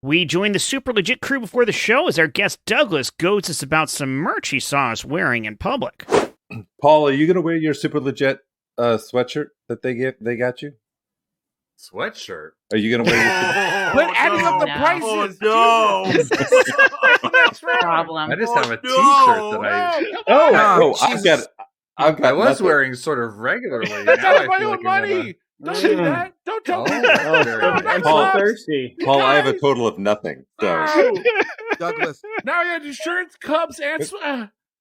We join the super legit crew before the show as our guest Douglas goads us about some merch he saw us wearing in public. Paul, are you going to wear your super legit sweatshirt that they got you? Sweatshirt? Are you going to wear your Quit adding up the prices! Oh, no! That's right. Problem. I just have a t-shirt that I was nothing. wearing sort of regularly. That's Now out I of my feel own like I'm money! Don't do that! Don't tell me Oh, that! very No, nice. that's Paul, not- thirsty. Paul, I have a total of nothing. So. No. Douglas, Now I got insurance, cups, and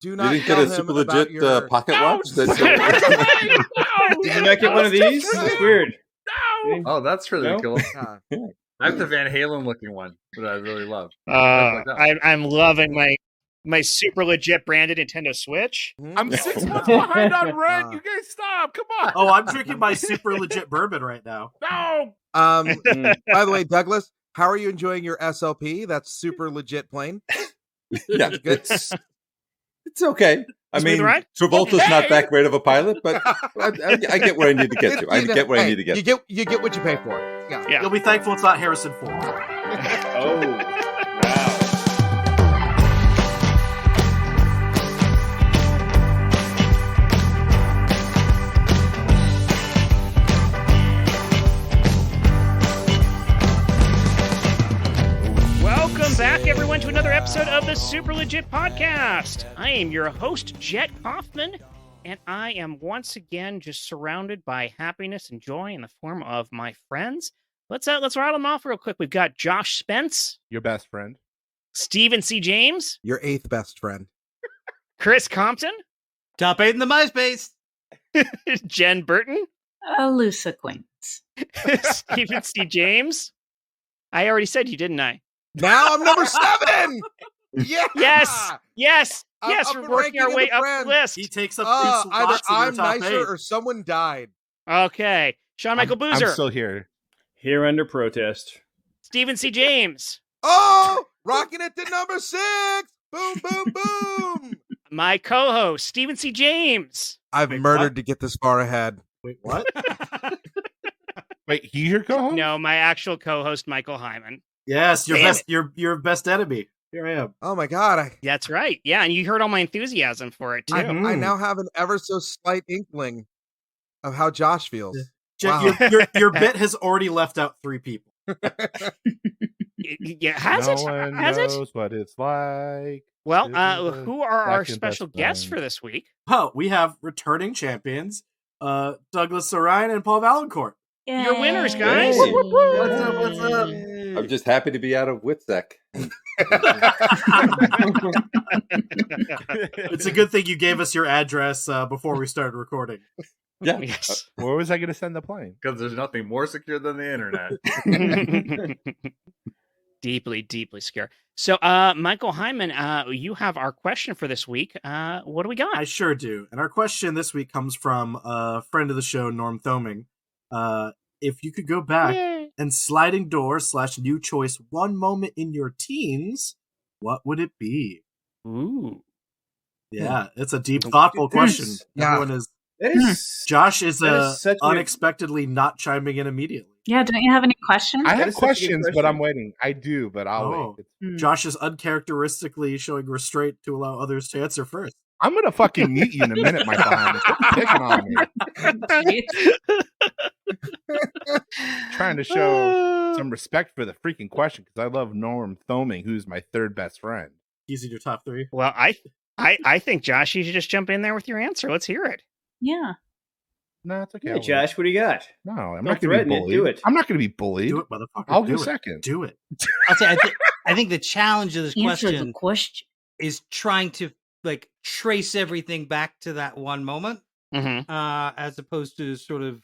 do You not didn't get tell a him super about legit your... pocket No, watch? That's Did you not get one of these? That's weird. No! Oh, that's really No? cool. Yeah. I have the Van Halen looking one that I really love. Like that. I'm loving my super legit branded Nintendo Switch. I'm 6 months behind on rent. You guys stop. Come on. Oh, I'm drinking my super legit bourbon right now. No. By the way, Douglas, how are you enjoying your SLP? That's super legit plane. Yeah, it's okay. I Smooth mean, ride? Travolta's Okay. not that great of a pilot, but I get where I need to get to. I get where I need to get to. You get what you pay for. Yeah. Yeah. You'll be thankful it's not Harrison Ford. Oh, wow. Welcome back, everyone, to another episode of the Super Legit Podcast. I am your host, Jet Kaufman, and I am once again just surrounded by happiness and joy in the form of my friends. Let's rattle them off real quick. We've got Josh Spence, Your best friend. Stephen C. James, Your eighth best friend. Chris Compton, Top 8 in the MySpace. Jen Burton, A loose acquaintance. Stephen C. James. I already said you, didn't I? Now I'm number 7. Yeah. Yes. I'm up We're in working our ranking way in the up friends. the list. He takes up Either three spots in your I'm top nicer 8. or someone died. Okay. Sean Michael Boozer, I'm still here. Here under protest. Stephen C. James, Oh, rocking it to number 6. Boom, boom, boom. my co-host, Stephen C. James. I've murdered to get this far ahead. Wait, what? Wait, he's your co-host? No, my actual co-host, Michael Heiman. Yes, your Damn best. Your best enemy. Here I am. Oh my God. That's right. Yeah, and you heard all my enthusiasm for it, too. I now have an ever so slight inkling of how Josh feels. Jen, Wow. your bit has already left out 3 people. Yeah, has no it? one Has it? knows what it's like. Well, Is who are our second special best guests friend. for this week? Oh, we have returning champions, Douglas Sarine and Paul Vaillancourt. You're winners, guys. Yay. What's up? What's up? I'm just happy to be out of Witsec. It's a good thing you gave us your address before we started recording. Yeah. Yes. Where was I going to send the plane? Because there's nothing more secure than the internet. Deeply, deeply scary. So, Michael Heiman, you have our question for this week. What do we got? I sure do. And our question this week comes from a friend of the show, Norm Thoming. If you could go back Yay. and sliding door / new choice one moment in your teens, what would it be? Ooh. Yeah, it's a deep, thoughtful question. Yeah. Everyone is. That is, Josh is That is such a- unexpectedly not chiming in immediately. Yeah, don't you have any questions? I That have is such a good questions, but question. I'm waiting. I do, but I'll Oh. wait. Hmm. Josh is uncharacteristically showing restraint to allow others to answer first. I'm going to fucking mute you in a minute, my behind. Quit picking on me. Trying to show some respect for the freaking question because I love Norm Thoming, who's my third best friend. He's in your top 3. Well, I think, Josh, you should just jump in there with your answer. Let's hear it. Yeah. No, it's okay. Yeah, I'll wait. Josh, what do you got? No, I'm Don't not going to be threaten it, bullied. do it. I'm not going to be bullied. Do it, motherfucker. I'll do go it. second. Do it. I'll say I think the challenge of this Answer the question question. is trying to like trace everything back to that one moment, Mm-hmm. as opposed to sort of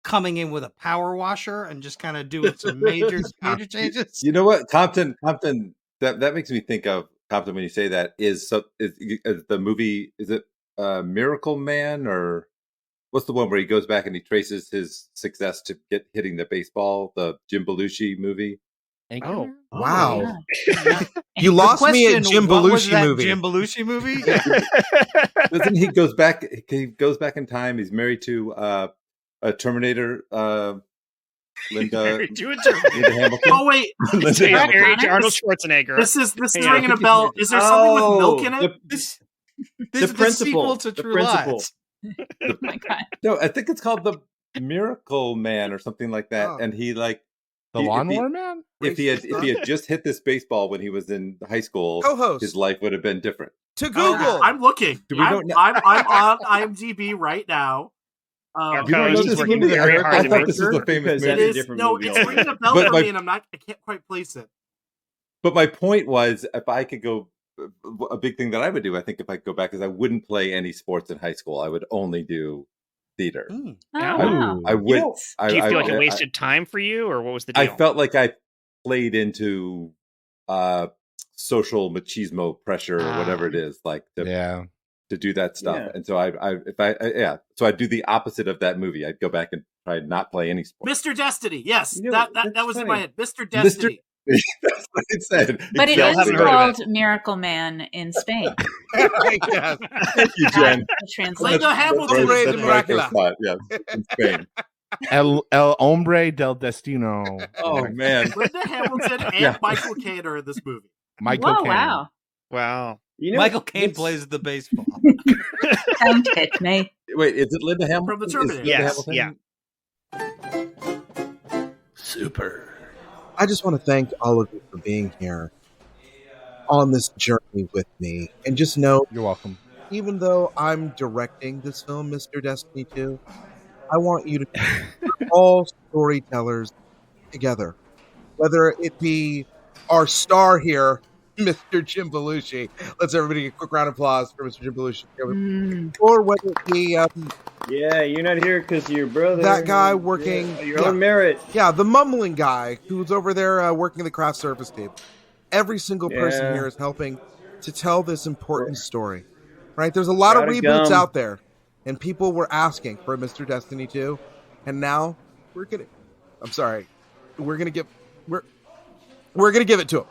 coming in with a power washer and just kind of doing some major changes. You know what, Compton? That makes me think of Compton when you say that. Is the movie? Is it Miracle Man or what's the one where he goes back and he traces his success to get hitting the baseball? The Jim Belushi movie. Oh. Wow. Yeah. You lost me at Jim What was Belushi that movie. Jim Belushi movie? Doesn't he goes back? He goes back in time. He's married to a Terminator Linda To a turkey. Linda Hamilton. Oh wait, Say married to Arnold Schwarzenegger. this is Hang on. ringing a bell. Is there something with milk in it? This The is the sequel principal. to The True principal. Lies. Oh my God. No, I think it's called the Miracle Man or something like that. Oh. And he like The Lawnmower Man? if he had just hit this baseball when he was in high school, Co-host. his life would have been different. To Google. I'm looking. Do we don't know- I'm on IMDb right now. Our You don't know co-host this is working movie? very I hard to thought make this was a famous Because It that's movie. a is different no, movie it's ringing a bell But for my- me, and I can't quite place it. But my point was, if I could go, a big thing that I would do, I think, if I could go back, is I wouldn't play any sports in high school. I would only do theater. Oh, Yeah. wow. I would. know, Do you feel like it I- wasted time for you, or what was the deal? I felt like I played into social machismo pressure or whatever it is, like to do that stuff. Yeah. And so so I'd do the opposite of that movie. I'd go back and try and not play any sports. Mr. Destiny. Yes, You know, that that's was in funny. my head. Mr. Destiny. That's what it said. But it Y'all is haven't heard of called Miracle Man in Spain. Yes. Thank you, Jen. The translation. Linda Hamilton. Hombre de That's my first Miracula. thought, yes, in Spain. El Hombre del Destino. Oh man, Linda Hamilton and Yeah. Michael Caine are in this movie. Michael Whoa, Caine. wow. Wow. You know, Michael Caine it's- plays the baseball. Don't hit me. wait, is it Linda Hamilton? From the Is Terminator. Linda Yes, Hamilton? Super. I just want to thank all of you for being here on this journey with me. And just know, You're welcome. even though I'm directing this film, Mr. Destiny 2, I want you to we're all storytellers together. Whether it be our star here, Mr. Jim Belushi. Let's everybody get a quick round of applause for Mr. Jim Belushi. Or whether it be Yeah, you're not here because your brother. that guy working... Your own merit. Yeah, the mumbling guy who's over there working the craft service team. Every single person Yeah. here is helping to tell this important story. Right? There's a lot of Gotta reboots gum. out there, and people were asking for Mr. Destiny 2, and now we're gonna. I'm sorry, we're gonna give it to him.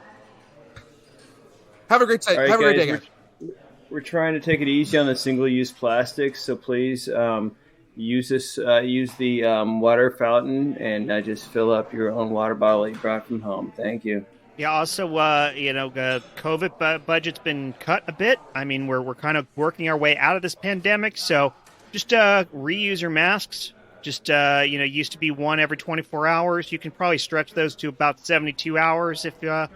Have a great day. All right, Have a great day, guys, guys. We're trying to take it easy on the single-use plastics, so please use the water fountain and just fill up your own water bottle you brought from home. Thank you. Yeah. Also, COVID budget's been cut a bit. I mean, we're kind of working our way out of this pandemic, so just reuse your masks. Just used to be one every 24 hours. You can probably stretch those to about 72 hours if you're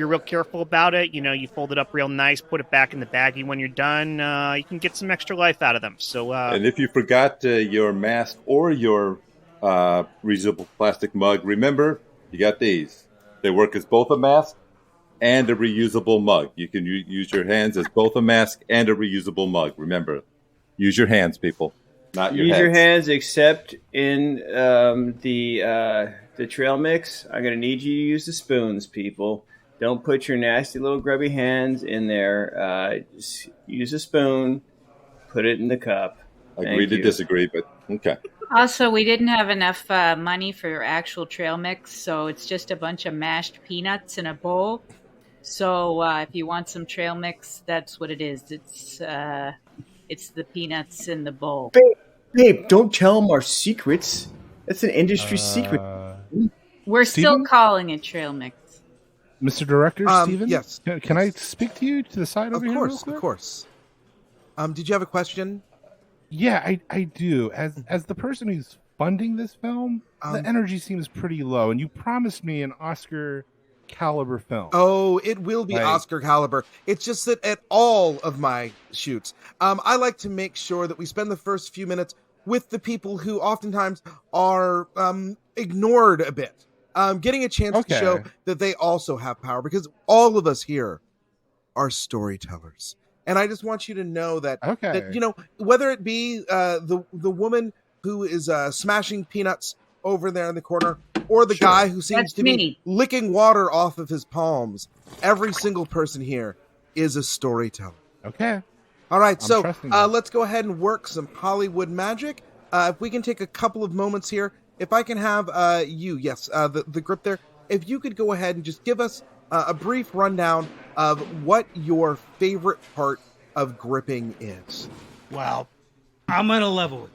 real careful about it. You fold it up real nice, put it back in the baggie when you're done. You can get some extra life out of them. So, And if you forgot your mask or your reusable plastic mug, remember, you got these. They work as both a mask and a reusable mug. You can use your hands as both a mask and a reusable mug. Remember, use your hands, people, not your Use heads. your hands, except in the trail mix. I'm going to need you to use the spoons, people. Don't put your nasty little grubby hands in there. Just use a spoon, put it in the cup. Agree to disagree, but okay. Also, we didn't have enough money for actual trail mix, so it's just a bunch of mashed peanuts in a bowl. So if you want some trail mix, that's what it is. It's the peanuts in the bowl. Babe, don't tell them our secrets. That's an industry secret. We're still Steven? calling it trail mix. Mr. Director, Steven? Yes. Can I speak to you to the side over Of here? course, of course. Did you have a question? Yeah, I do. As the person who's funding this film, the energy seems pretty low, and you promised me an Oscar caliber film. Oh, it will be Like- Oscar caliber. It's just that at all of my shoots, I like to make sure that we spend the first few minutes with the people who oftentimes are ignored a bit. Getting a chance to show that they also have power, because all of us here are storytellers. And I just want you to know that, that whether it be the woman who is smashing peanuts over there in the corner, or the guy who seems to be licking water off of his palms, every single person here is a storyteller. Okay. All right, I'm so trusting you. let's go ahead and work some Hollywood magic. If we can take a couple of moments here, if I can have the grip there, if you could go ahead and just give us a brief rundown of what your favorite part of gripping is. Well, I'm going to level it.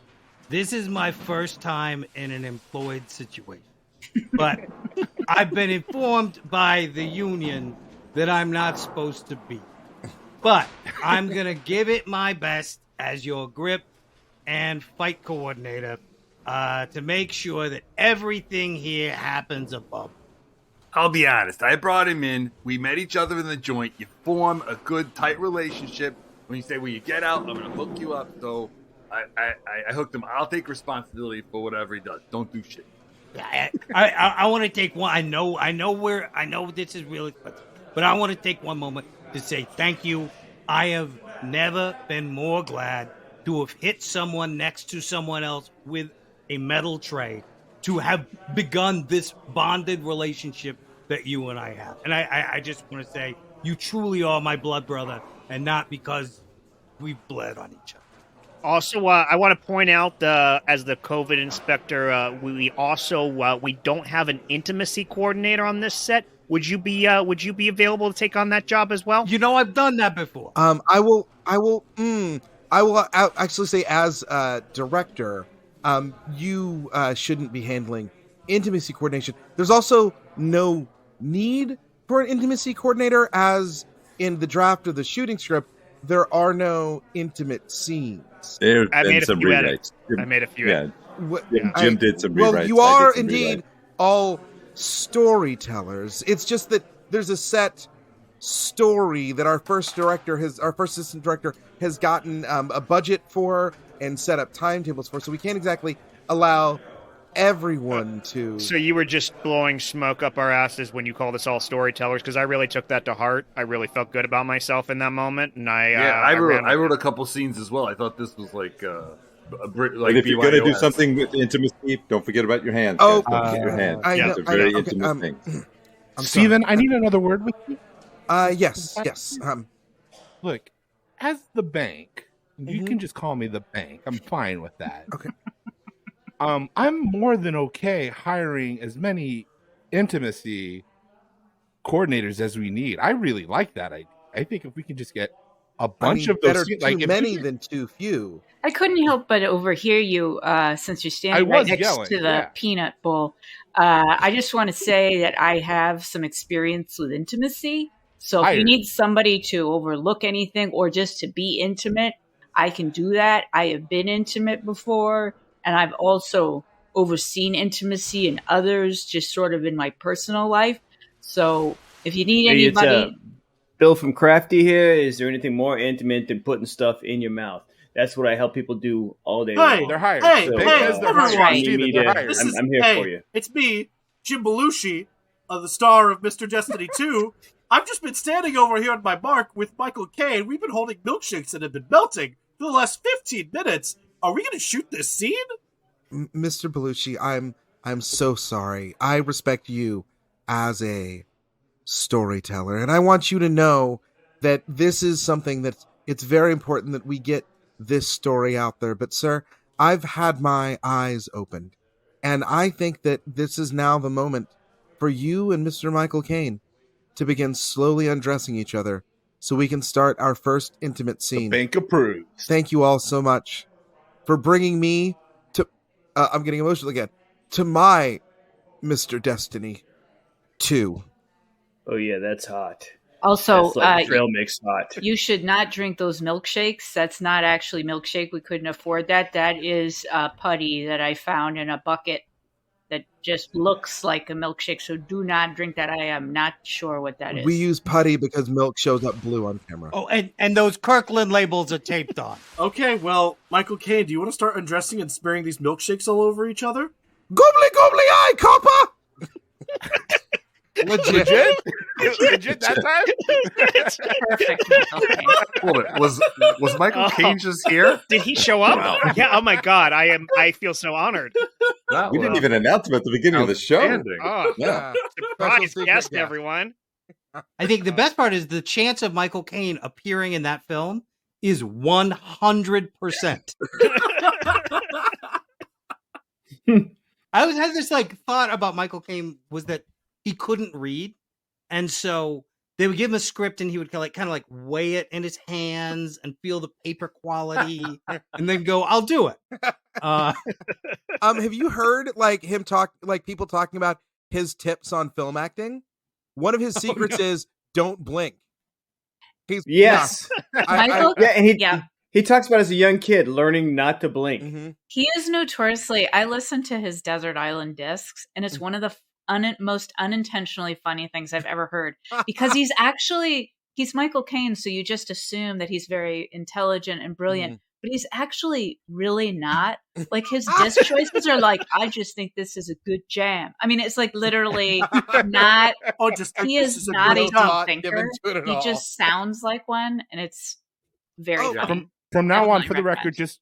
This is my first time in an employed situation. but I've been informed by the union that I'm not supposed to be. But I'm going to give it my best as your grip and fight coordinator to make sure that everything here happens above. I'll be honest. I brought him in. We met each other in the joint. You form a good, tight relationship. When you say, when you get out, I'm going to hook you up. So I hooked him. I'll take responsibility for whatever he does. Don't do shit. I want to take one. I know this is really expensive, but I want to take one moment to say thank you. I have never been more glad to have hit someone next to someone else with a metal tray, to have begun this bonded relationship that you and I have. And I just want to say you truly are my blood brother, and not because we've bled on each other. Also, I want to point out, as the COVID inspector, we also we don't have an intimacy coordinator on this set. Would you be available to take on that job as well? You know, I've done that before. I will actually say, as director, you shouldn't be handling intimacy coordination. There's also no need for an intimacy coordinator, as in the draft of the shooting script, there are no intimate scenes. I made some rewrites. I made a few. Yeah. Jim did some rewrites. Well, you are indeed all storytellers. It's just that there's a set story that our first assistant director has gotten a budget for and set up timetables for, so we can't exactly allow everyone to. So you were just blowing smoke up our asses when you called us all storytellers, because I really took that to heart. I really felt good about myself in that moment, and I wrote a couple scenes as well. I thought this was like if you're going to do something with intimacy, don't forget about your hands. Oh, don't forget your hands. It's a very intimate thing. Steven, I need another word with you. Yes. Look, as the bank, you can just call me the bank. I'm fine with that. Okay. I'm more than okay hiring as many intimacy coordinators as we need. I really like that idea. I think if we can just get a bunch of those, too many than too few. I couldn't help but overhear you since you're standing right next to the peanut bowl. I just want to say that I have some experience with intimacy. So if you need somebody to overlook anything or just to be intimate, I can do that. I have been intimate before, and I've also overseen intimacy in others, just sort of in my personal life. So if you need anybody... Bill from Crafty here. Is there anything more intimate than putting stuff in your mouth? That's what I help people do all day long. They're hired. Everyone. I'm here for you. It's me, Jim Belushi, the star of Mr. Destiny 2. I've just been standing over here on my mark with Michael Caine. We've been holding milkshakes that have been melting for the last 15 minutes. Are we going to shoot this scene? Mr. Belushi, I'm so sorry. I respect you as a storyteller, and I want you to know that this is something that it's very important that we get this story out there. But sir, I've had my eyes opened, and I think that this is now the moment for you and Mr. Michael Caine to begin slowly undressing each other so we can start our first intimate scene. The bank approves. Thank you all so much for bringing me to I'm getting emotional again, to my Mr. Destiny 2. Oh yeah, that's hot. Also, that's like trail mix hot. You should not drink those milkshakes. That's not actually milkshake. We couldn't afford that. That is putty that I found in a bucket that just looks like a milkshake. So do not drink that. I am not sure what that is. We use putty because milk shows up blue on camera. Oh, and those Kirkland labels are taped on. Okay, well, Michael Caine, do you want to start undressing and smearing these milkshakes all over each other? Gobbly gobbly eye, copper! Legit that time? Perfect. Hold it. Was Michael Caine just here? Did he show up? Wow. Yeah. Oh my God. I feel so honored. We didn't even announce him at the beginning of the show. Oh, Yeah. surprise guest, everyone. I think the best part is the chance of Michael Caine appearing in that film is 100%. I always had this thought about Michael Caine was that he couldn't read, and so they would give him a script, and he would kind of weigh it in his hands and feel the paper quality, and then go, "I'll do it." Have you heard like him talk, like people talking about his tips on film acting? One of his secrets is don't blink. Yes. Michael, and he talks about as a young kid learning not to blink. Mm-hmm. He is notoriously. I listened to his Desert Island discs, and it's one of the most unintentionally funny things I've ever heard. Because he's Michael Caine, so you just assume that he's very intelligent and brilliant. But he's actually really not. Like his disc choices are like, I just think this is a good jam. I mean, it's like literally not. He is not a deep thinker. He just sounds like one, and it's very funny. From now on, for the record, just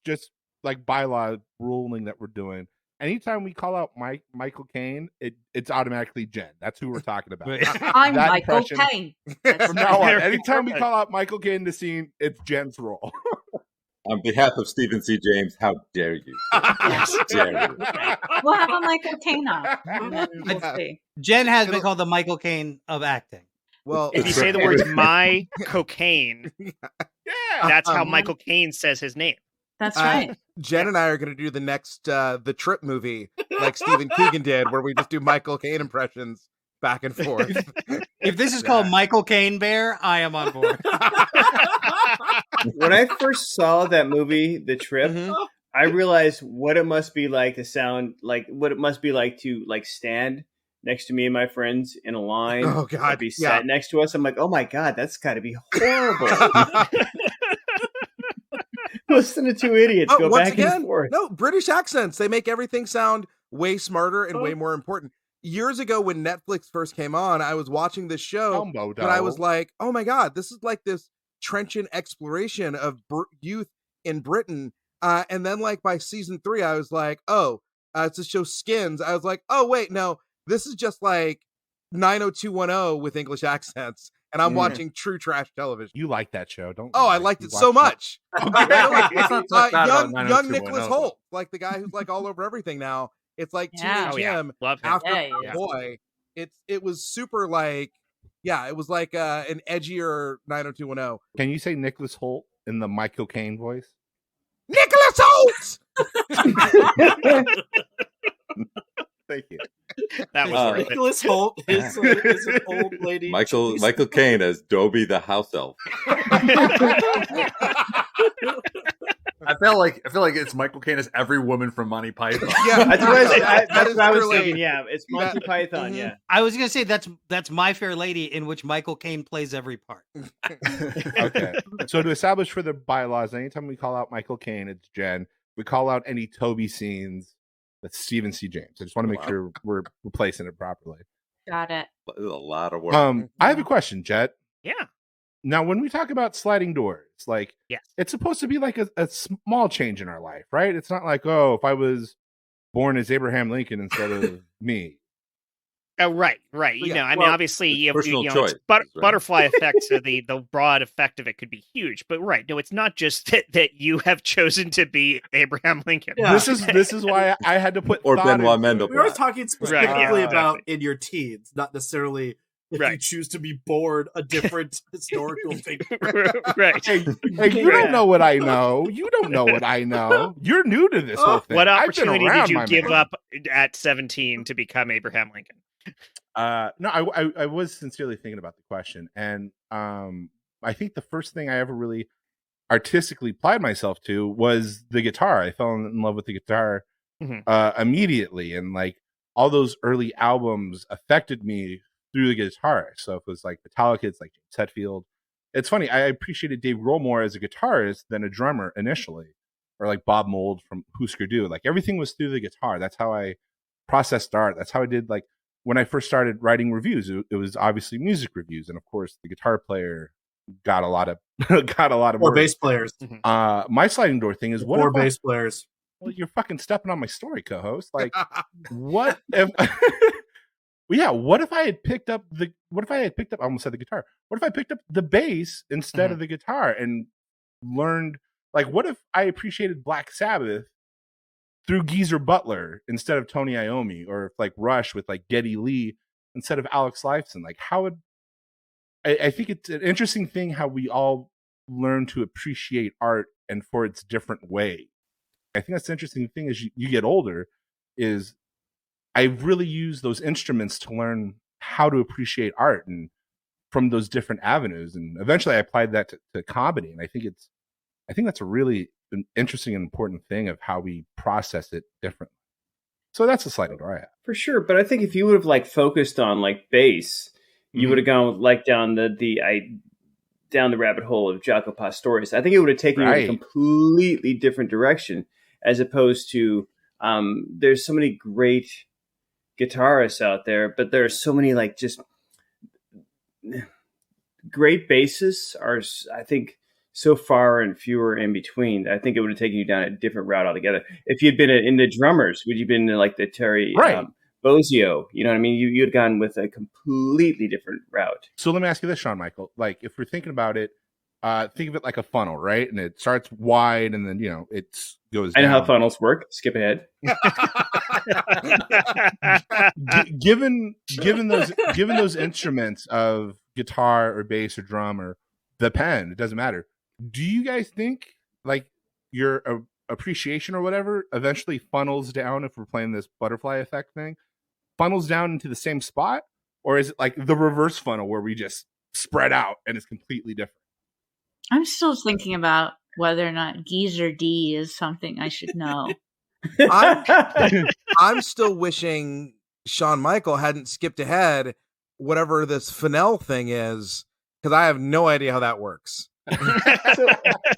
like bylaw ruling that we're doing. Anytime we call out Michael Caine, it's automatically Jen. That's who we're talking about. I'm Michael Caine. From now on, anytime we call out Michael Caine in the scene, it's Jen's role. On behalf of Stephen C. James, how dare you? How dare you? We'll have a Michael Caine off. We'll see. Jen has been called the Michael Caine of acting. Well, if you say the words "my cocaine," that's how Michael Caine says his name. That's right. Jen and I are going to do the next The Trip movie, like Stephen Coogan did, where we just do Michael Caine impressions back and forth. If this is called Michael Caine Bear, I am on board. When I first saw that movie, The Trip, I realized what it must be like to sound like, what it must be like to like stand next to me and my friends in a line. Oh God, be sat next to us. I'm like, oh my God, that's got to be horrible. Listen to two idiots go back and forth. No, British accents. They make everything sound way smarter and way more important. Years ago when Netflix first came on, I was watching this show and I was like, oh my God, this is like this trenchant exploration of youth in Britain. And then like by season 3, I was like, it's a show Skins. I was like, oh wait, no, this is just like 90210 with English accents. And I'm watching true trash television. You like that show, don't you? Oh, I liked it so much. Okay. Young Nicholas Hoult, like the guy who's like all over everything now. It's like Teenage Him after Boy. It was super like, it was like an edgier 90210. Can you say Nicholas Hoult in the Michael Caine voice? Nicholas Hoult! Thank you. That was Nicholas Hoult is an old lady. Michael Caine as Dobie the house elf. I feel like it's Michael Caine as every woman from Monty Python. Yeah, that's what I was thinking. Yeah, it's Monty Python. Yeah, I was gonna say that's My Fair Lady, in which Michael Caine plays every part. Okay, so to establish for the bylaws, anytime we call out Michael Caine, it's Jen. We call out any Toby scenes, that's Stephen C. James. I just want to make sure we're replacing it properly. Got it. There's a lot of work. I have a question, Jet. Yeah. Now, when we talk about sliding doors, like, it's supposed to be like a small change in our life, right? It's not like, if I was born as Abraham Lincoln instead of me. Oh, right. You know, I mean, obviously, you know, choice, butterfly effects, so the broad effect of it could be huge. But no, it's not just that you have chosen to be Abraham Lincoln. Yeah. This is why I had to put or Benoit Mendel. We were talking specifically about in your teens, not necessarily if you choose to be born a different historical figure. Right. Hey, you don't know what I know. You don't know what I know. You're new to this whole thing. What opportunity did you give up at 17 to become Abraham Lincoln? No, I was sincerely thinking about the question, and I think the first thing I ever really artistically applied myself to was the guitar. I fell in love with the guitar immediately, and like all those early albums affected me through the guitar. So if it was like Metallica, it's like James Hetfield. It's funny, I appreciated Dave Grohl more as a guitarist than a drummer initially, or like Bob Mould from Husker Du. Like everything was through the guitar. That's how I processed art. That's how I did, like, when I first started writing reviews, it was obviously music reviews, and of course the guitar player got a lot of or bass players. My sliding door thing is or bass players. Well, you're fucking stepping on my story, co-host. Like, what if? What if I had picked up I almost said the guitar. What if I picked up the bass instead of the guitar and learned? Like, what if I appreciated Black Sabbath through Geezer Butler instead of Tony Iommi, or like Rush with like Geddy Lee instead of Alex Lifeson? Like, how would I think it's an interesting thing how we all learn to appreciate art and for its different way. I think that's the interesting thing as you get older is I really use those instruments to learn how to appreciate art and from those different avenues. And eventually I applied that to comedy. And I think that's a really interesting and important thing of how we process it differently. So that's a sliding door I have. For sure. But I think if you would have like focused on like bass, you would have gone like down down the rabbit hole of Jaco Pastorius. I think it would have taken you in a completely different direction, as opposed to there's so many great guitarists out there, but there are so many like just great bassists are, I think, so far and fewer in between. I think it would have taken you down a different route altogether. If you'd been into drummers, would you have been into like the Terry Bozzio? You know what I mean? You'd have gone with a completely different route. So let me ask you this, Sean Michael. Like, if we're thinking about it, think of it like a funnel, right? And it starts wide, and then it goes down. I know how funnels work. Skip ahead. Given those instruments of guitar or bass or drum or the pen, it doesn't matter. Do you guys think like your appreciation or whatever eventually funnels down, if we're playing this butterfly effect thing, funnels down into the same spot? Or is it like the reverse funnel where we just spread out and it's completely different? I'm still thinking about whether or not Geezer D is something I should know. I'm still wishing Sean Michael hadn't skipped ahead whatever this Fennel thing is, because I have no idea how that works. So,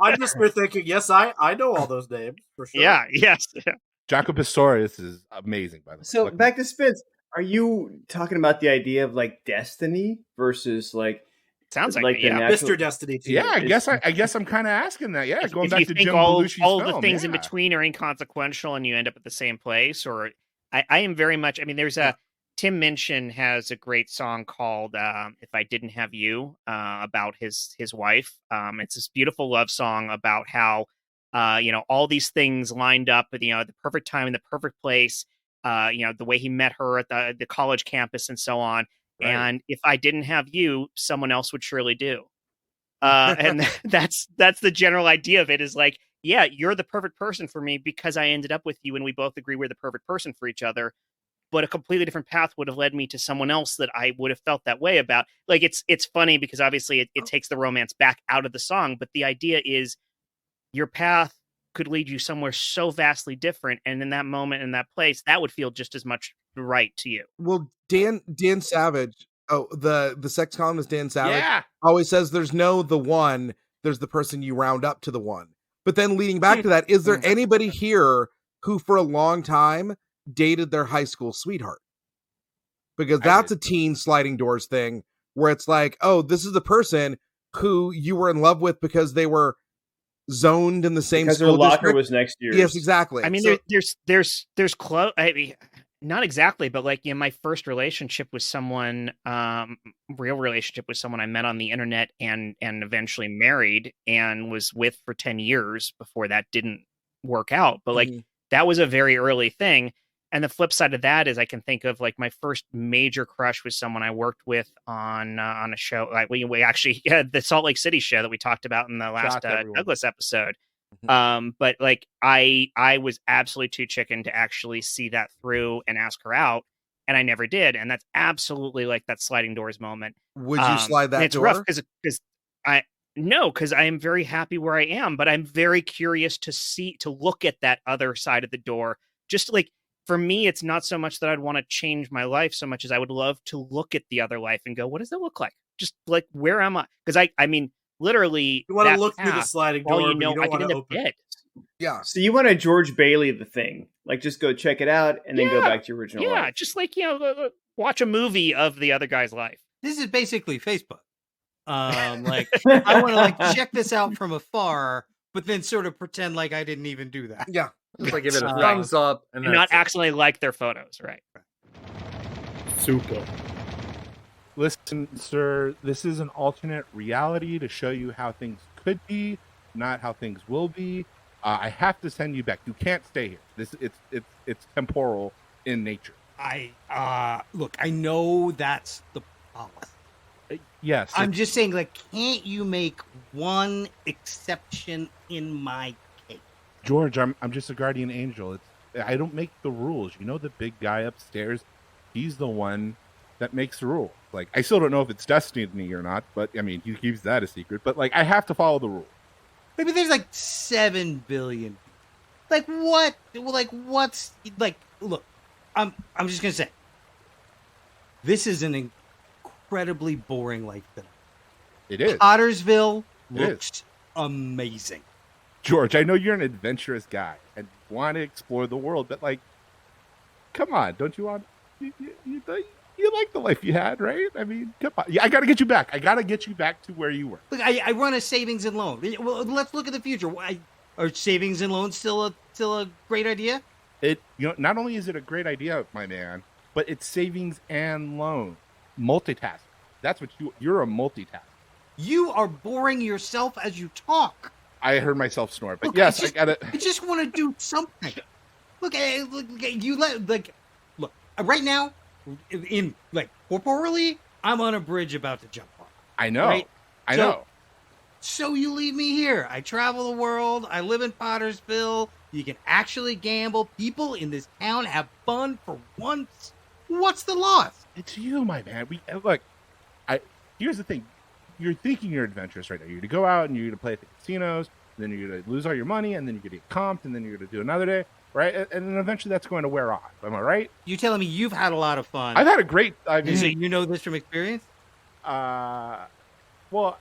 I'm just thinking, yes, I know all those names for sure. Yeah, yes. Yeah. Jaco Pastorius is amazing, by the way. So back to Spence. Are you talking about the idea of like destiny versus like sounds like the natural... Mr. Destiny 2? Yeah, I guess I'm kind of asking that. Yeah, going back to Jim Belushi's all film, the things in between are inconsequential, and you end up at the same place. Or I am very much. I mean, there's a Tim Minchin has a great song called "If I Didn't Have You" about his wife. It's this beautiful love song about how all these things lined up at the perfect time in the perfect place. The way he met her at the college campus and so on. Right. And if I didn't have you, someone else would surely do. And that's the general idea of it is like, yeah, you're the perfect person for me because I ended up with you and we both agree we're the perfect person for each other. But a completely different path would have led me to someone else that I would have felt that way about. Like, it's funny because obviously it takes the romance back out of the song. But the idea is your path could lead you somewhere so vastly different. And in that moment, in that place, that would feel just as much right to you. Well, Dan Savage, the sex columnist Dan Savage, always says there's no the one, there's the person you round up to the one. But then leading back to that, is there anybody here who for a long time dated their high school sweetheart? Because that's a teen sliding doors thing where it's like, oh, this is the person who you were in love with because they were zoned in the same because school their locker district. was next year. Yes, exactly. I mean, there's close. I mean, not exactly, but like my first relationship with someone, real relationship with someone I met on the internet and eventually married and was with for 10 years before that didn't work out. But like that was a very early thing. And the flip side of that is I can think of like my first major crush was someone I worked with on a show. Like we actually had the Salt Lake City show that we talked about in the last Douglas episode. But like I was absolutely too chicken to actually see that through and ask her out. And I never did. And that's absolutely like that sliding doors moment. Would you slide that it's door? Rough because I am very happy where I am, but I'm very curious to look at that other side of the door. Just like, for me, it's not so much that I'd want to change my life so much as I would love to look at the other life and go, what does it look like? Just like, where am I? Because I mean, literally, you want to look through the sliding door, but you don't want to open it. Yeah. So you want to George Bailey the thing, like just go check it out and then go back to your original life. Yeah, just like watch a movie of the other guy's life. This is basically Facebook. Like I want to like check this out from afar, but then sort of pretend like I didn't even do that. Yeah. Just like give it a thumbs up and not accidentally like their photos, right? Super. Listen, sir, this is an alternate reality to show you how things could be, not how things will be. I have to send you back. You can't stay here. It's temporal in nature. Look, I know that's the policy. Yes. I'm just saying, like, can't you make one exception in my case? George, I'm just a guardian angel. I don't make the rules. You know, the big guy upstairs, he's the one that makes the rule. Like, I still don't know if it's destiny or not, but I mean, he keeps that a secret. But like, I have to follow the rule. Maybe there's like 7 billion. Like what? Like what's like? Look, I'm just gonna say, this is an incredibly boring life. It is. Pottersville looks amazing. George, I know you're an adventurous guy and want to explore the world, but like, come on, don't you want? You like the life you had, right? I mean, come on. Yeah, I got to get you back. I got to get you back to where you were. Look, I run a savings and loan. Well, let's look at the future. Are savings and loans still a great idea? Not only is it a great idea, my man, but it's savings and loan. Multitasking. That's what you're a multitasker. You are boring yourself as you talk. I heard myself snore, but look, yes, I got it. I just want to do something. Look, look. Right now, in like corporally, I'm on a bridge about to jump off. I know. Right? I know. So you leave me here. I travel the world. I live in Pottersville. You can actually gamble. People in this town have fun for once. What's the loss? It's you, my man. Here's the thing. You're thinking you're adventurous right now. You're going to go out and you're going to play at the casinos, and then you're going to lose all your money, and then you're going to get comped, and then you're going to do another day, right? And then eventually that's going to wear off. Am I right? You're telling me you've had a lot of fun. I've had a great... So you know this from experience? Well,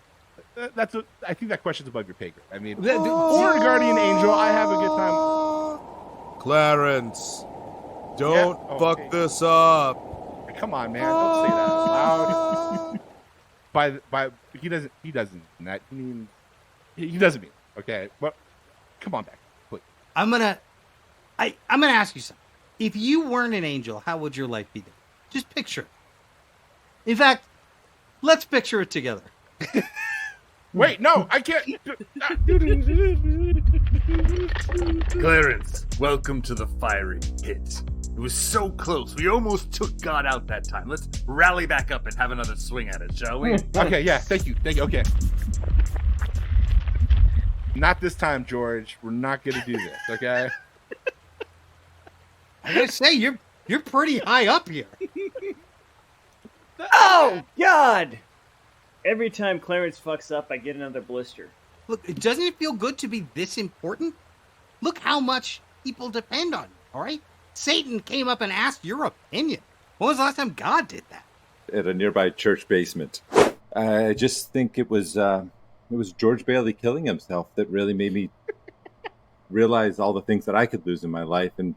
I think that question's above your pay grade. I mean, for a guardian angel, I have a good time. Clarence, don't fuck this up. Come on, man. Don't say that out loud. By he doesn't mean that. He doesn't mean it, okay? Well, come on back, please. I'm gonna ask you something. If you weren't an angel, how would your life be then? Just picture it. In fact, let's picture it together. Wait, no, I can't. Clarence, welcome to the fiery pit. It was so close. We almost took God out that time. Let's rally back up and have another swing at it, shall we? Okay, yeah, thank you. Okay. Not this time, George. We're not going to do this, okay? I gotta say, you're pretty high up here. Oh, God! Every time Clarence fucks up, I get another blister. Look, doesn't it feel good to be this important? Look how much people depend on you, all right? Satan came up and asked your opinion. When was the last time God did that? At a nearby church basement. I just think it was George Bailey killing himself that really made me realize all the things that I could lose in my life, and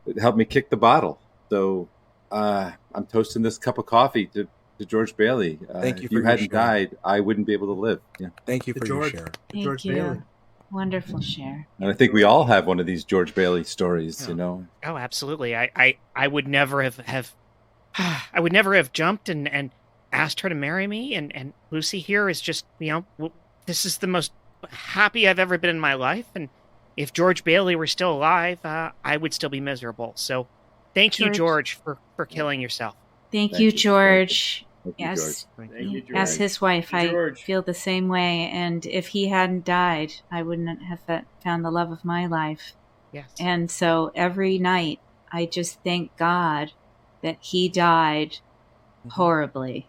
it helped me kick the bottle. So I'm toasting this cup of coffee to George Bailey. Thank you. If you hadn't died, I wouldn't be able to live. Yeah. Thank you for your share. Thank George you. Bailey. Wonderful share. And I think we all have one of these George Bailey stories, you know. Oh, absolutely. I would never have I would never have jumped and asked her to marry me. And Lucy here is just, this is the most happy I've ever been in my life. And if George Bailey were still alive, I would still be miserable. So thank you, George, for killing yourself. Thank you, George. Yes. Thank you, George. As his wife, George. I feel the same way. And if he hadn't died, I wouldn't have found the love of my life. Yes. And so every night, I just thank God that he died horribly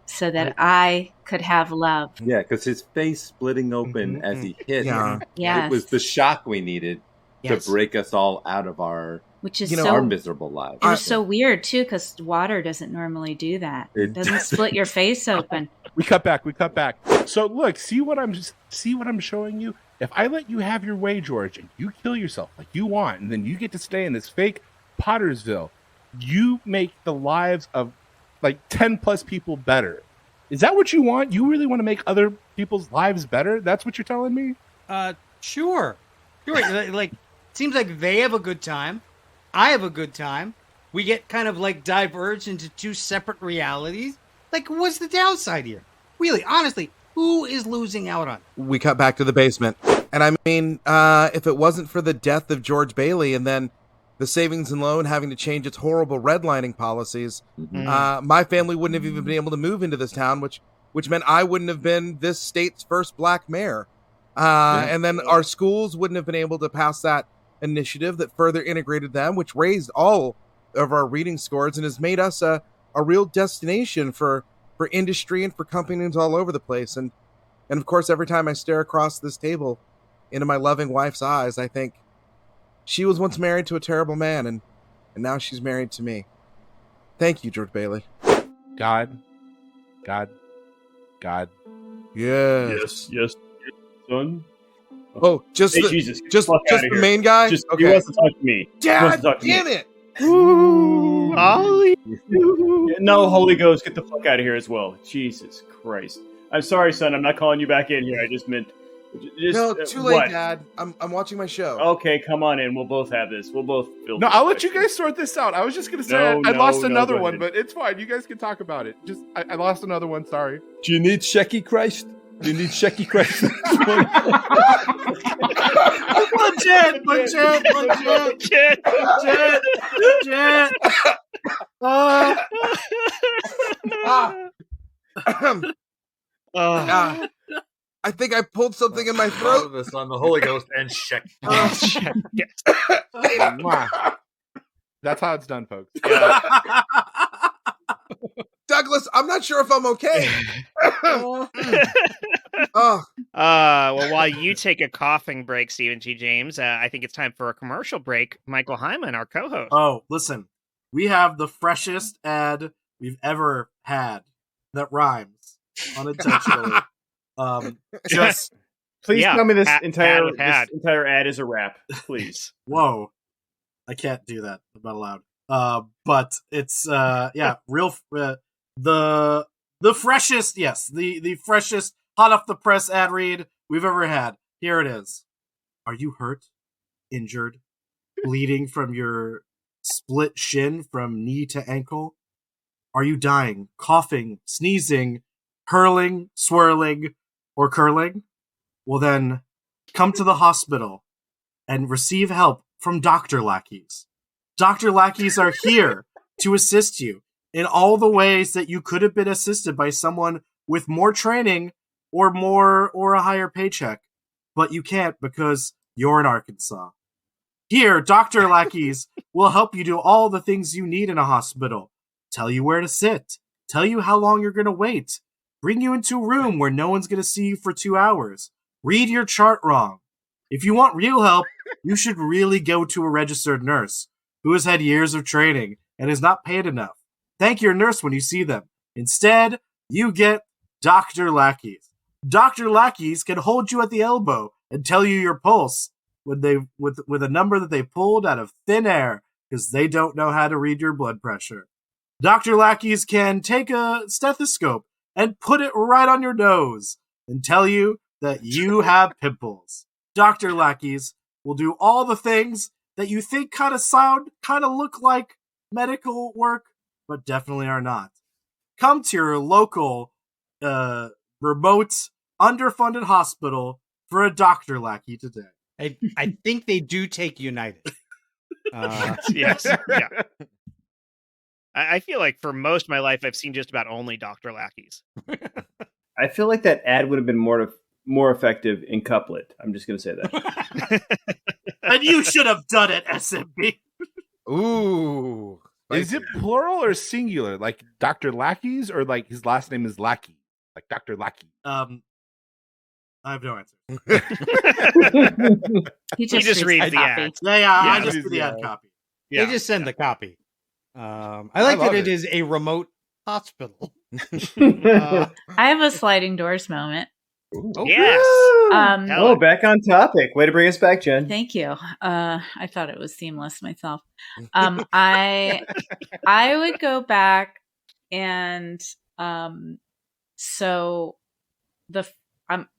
so that I could have love. Yeah, because his face splitting open as he hit. Yeah. Yes. It was the shock we needed to break us all out of our Which is our miserable lives. It was so weird too, because water doesn't normally do that. It doesn't split your face open. We cut back. So look, see what I'm showing you? If I let you have your way, George, and you kill yourself like you want, and then you get to stay in this fake Pottersville, you make the lives of like 10 plus people better. Is that what you want? You really want to make other people's lives better? That's what you're telling me? Sure. Like, seems like they have a good time. I have a good time. We get kind of like diverged into two separate realities. Like, what's the downside here? Really, honestly, who is losing out on it? We cut back to the basement. And I mean, if it wasn't for the death of George Bailey and then the savings and loan having to change its horrible redlining policies, my family wouldn't have even been able to move into this town, which meant I wouldn't have been this state's first black mayor. And then our schools wouldn't have been able to pass that initiative that further integrated them, which raised all of our reading scores and has made us a real destination for industry and for companies all over the place. And of course, every time I stare across this table into my loving wife's eyes, I think she was once married to a terrible man, and now she's married to me. Thank you, George Bailey. God. Yes. Yes, son. Oh, just Hey, the, Jesus, just the main guy? Just, Okay. He wants to talk to me. He wants Dad, to talk to me. damn it! Ooh, Ollie. No, Holy Ghost, get the fuck out of here as well. Jesus Christ. I'm sorry, son. I'm not calling you back in here. I just meant... No, too late, what? Dad. I'm watching my show. Okay, come on in. We'll both have this. We'll both feel... No, I'll let you guys sort this out. I was just gonna say I lost another one, but it's fine. You guys can talk about it. Just I lost another one. Sorry. Do you need Sheki Christ? Do you need Sheki Christ? Legit. I think I pulled something in my throat. This on the Holy Ghost and check. That's how it's done, folks. Douglas, I'm not sure if I'm okay. Well, while you take a coughing break, Stephen G. James, I think it's time for a commercial break. Michael Heiman, our co-host. Oh, listen. We have the freshest ad we've ever had that rhymes unintentionally. Just please tell me this ad entire ad is a rap, please. Whoa. I can't do that. I'm not allowed. But it's real the freshest, yes, the freshest hot off the press ad read we've ever had. Here it is. Are you hurt, injured, bleeding from your split shin from knee to ankle? Are you dying, coughing, sneezing, hurling, swirling, or curling? Well then, come to the hospital and receive help from Dr. Lackeys. Dr. Lackeys are here to assist you in all the ways that you could have been assisted by someone with more training or a higher paycheck, but you can't because you're in Arkansas. Here, Dr. Lackeys will help you do all the things you need in a hospital. Tell you where to sit. Tell you how long you're going to wait. Bring you into a room where no one's going to see you for 2 hours. Read your chart wrong. If you want real help, you should really go to a registered nurse who has had years of training and is not paid enough. Thank your nurse when you see them. Instead, you get Dr. Lackeys. Dr. Lackeys can hold you at the elbow and tell you your pulse with a number that they pulled out of thin air because they don't know how to read your blood pressure. Dr. Lackeys can take a stethoscope and put it right on your nose and tell you that you have pimples. Dr. Lackeys will do all the things that you think kind of look like medical work, but definitely are not. Come to your local, remote, underfunded hospital for a Dr. Lackey today. I think they do take United. Yes. Yeah. I feel like for most of my life, I've seen just about only Dr. Lackeys. I feel like that ad would have been more effective in couplet. I'm just going to say that. And you should have done it, SMB. Ooh. Is it plural or singular? Like Dr. Lackeys, or like his last name is Lackey? Like Dr. Lackey? I have no answer. He just reads the ad. Yeah, I just do the ad copy. They just send the copy. I like that it is a remote hospital. I have a sliding doors moment. Oh, yes. Back on topic. Way to bring us back, Jen. Thank you. I thought it was seamless myself. I would go back and so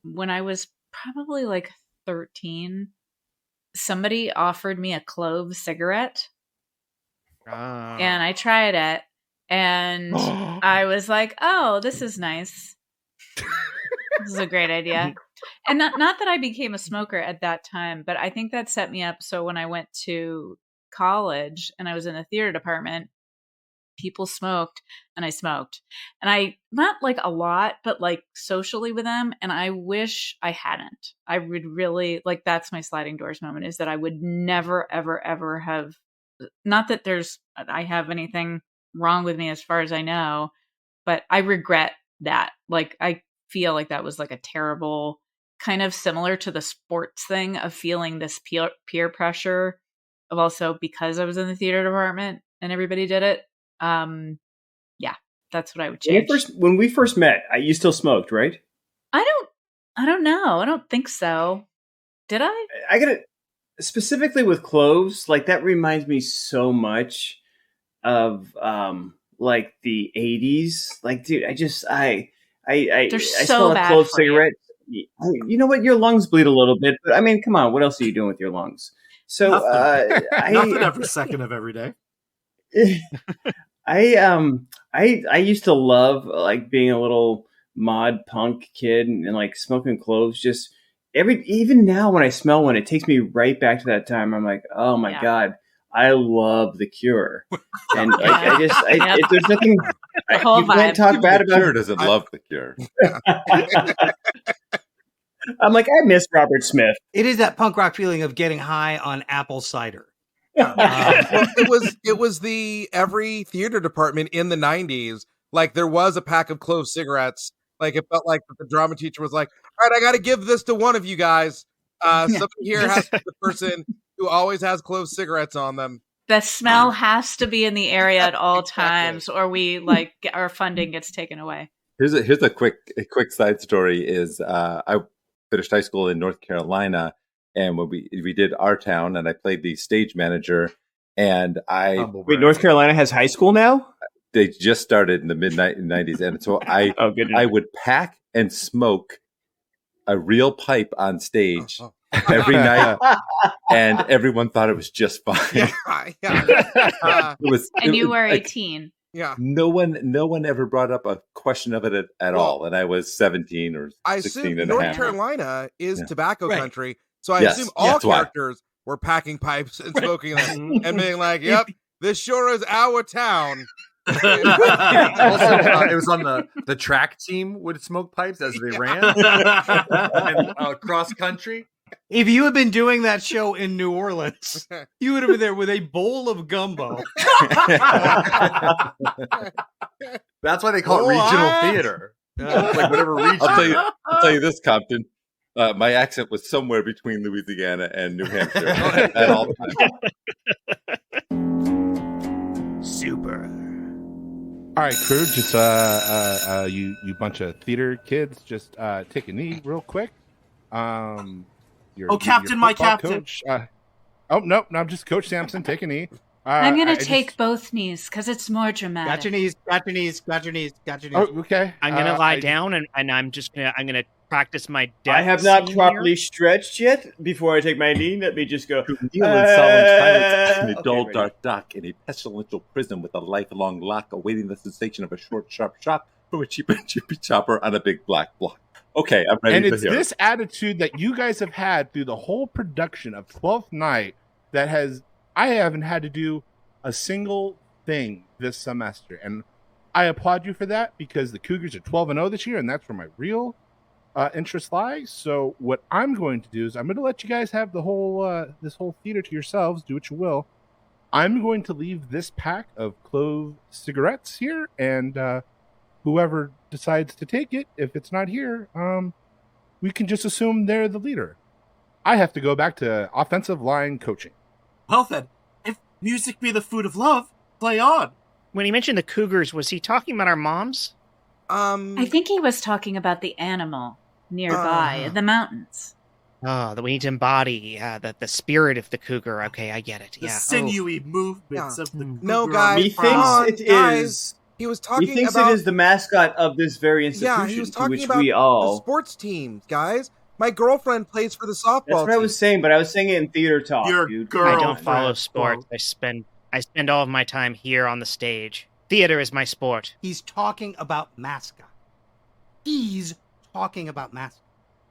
when I was probably like 13, somebody offered me a clove cigarette. And I tried it and I was like, oh, this is nice. This is a great idea. And not that I became a smoker at that time, but I think that set me up. So when I went to college and I was in the theater department, people smoked and I smoked. And I, not like a lot, but like socially with them. And I wish I hadn't. I would really, like, that's my sliding doors moment, is that I would never, ever, ever have, not that I have anything wrong with me as far as I know, but I regret that. Like, I feel like that was like a terrible, kind of similar to the sports thing of feeling this peer pressure of also, because I was in the theater department and everybody did it. Yeah, that's what I would change. When we first met, you still smoked, right? I don't know. I don't think so. Did I? I gotta, specifically with cloves, like that reminds me so much of like the 80s. Like, dude, I smell a clove cigarette. You know what? Your lungs bleed a little bit, but I mean, come on, what else are you doing with your lungs? So nothing every second of every day. I used to love like being a little mod punk kid and like smoking cloves. Just even now when I smell one, it takes me right back to that time. I'm like, oh my God, I love The Cure, and like, there's nothing. You can't talk bad about. The Cure doesn't love The Cure. I'm like, I miss Robert Smith. It is that punk rock feeling of getting high on apple cider. Well, it was the every theater department in the 90s. Like, there was a pack of clove cigarettes. Like, it felt like the drama teacher was like, all right, I got to give this to one of you guys. Somebody here has to be the person who always has clove cigarettes on them. The smell has to be in the area at all times, or we like our funding gets taken away. Here's a quick side story. Is I finished high school in North Carolina, and when we did Our Town, and I played the stage manager, and wait, North Carolina has high school now? They just started in the mid 90s, and so I would pack and smoke a real pipe on stage every night, and everyone thought it was just fine. You were 18. Yeah. No one ever brought up a question of it at all, and I was 17 or 16 I assume and a North half. Carolina is tobacco country, so I Yes, assume all that's why. characters were packing pipes and smoking them and being like, "Yep, this sure is our town." Also, it was on the track team would smoke pipes as they ran and cross country. If you had been doing that show in New Orleans, you would have been there with a bowl of gumbo. That's why they call it regional theater. Like whatever region. I'll tell you this, Compton. My accent was somewhere between Louisiana and New Hampshire at all times. Super. All right, crew. Just you bunch of theater kids, just take a knee real quick. Captain, my captain. Coach, no, I'm just Coach Sampson. Take a knee. I'm gonna take both knees because it's more dramatic. Got your knees. Got your knees. Got your knees. Got your knees. Oh, okay. I'm gonna lie down and I'm gonna practice my death. I have not scene properly here. stretched yet. Before I take my knee, let me just go. To kneel in solemn silence in a dull, ready. dark dock in a pestilential prison with a lifelong lock, awaiting the sensation of a short, sharp shot from a cheap chippy chopper on a big black block. Okay, I'm ready And to it's hear this attitude that you guys have had through the whole production of 12th Night that I haven't had to do a single thing this semester. And I applaud you for that because the Cougars are 12-0 this year, and that's where my real interest lies. So what I'm going to do is I'm going to let you guys have the whole this whole theater to yourselves. Do what you will. I'm going to leave this pack of clove cigarettes here, and whoever decides to take it, if it's not here, we can just assume they're the leader. I have to go back to offensive line coaching. Well then, if music be the food of love, play on. When he mentioned the Cougars, was he talking about our moms? I think he was talking about the animal nearby in the mountains. Oh, that we need to embody the spirit of the cougar. Okay, I get it. The Yeah. sinewy movements of the No, cougar guys, on the He front. thinks it guys. is. He was talking He thinks about it is the mascot of this very institution, he was to talking which about we the all. sports teams, guys. My girlfriend plays for the softball That's what I team. was saying, but I was saying it in theater talk, Your dude. girl- I don't Girlfriend. follow sports. I spend all of my time here on the stage. Theater is my sport. He's talking about mascot. He's talking about mascot.